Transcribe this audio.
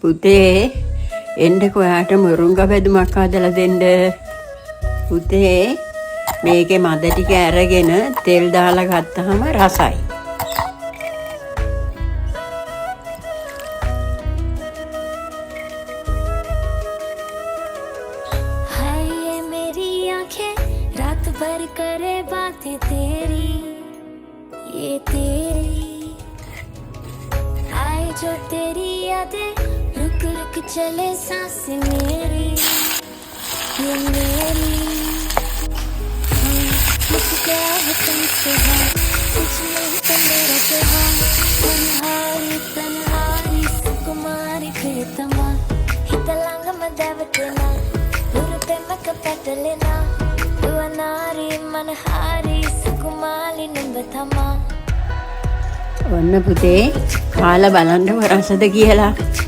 පුතේ එන්නකෝ යාට මුරුංගා බෙදුමක් හදලා දෙන්න. පුතේ මේකේ මද ටික අරගෙන තෙල් දාලා ගත්තාම රසයි. हाय ये मेरी आंखें रात भर करे बातें तेरी ये तेरी आए जो तेरी यादें रुक रुक चले सांसें मेरी ये मेरी कुछ क्या है तुमसे है कुछ नहीं तो मेरा जहां तन्हारी तन्हारी सुकुमारी प्रियतमा हितलांग मदवतना उरुपेमक पटलेना दुवनारी मनहारी सुकुमाली නුඹතමා. ඔන්න පුතේ කාලා බලන්න රසද කියලා.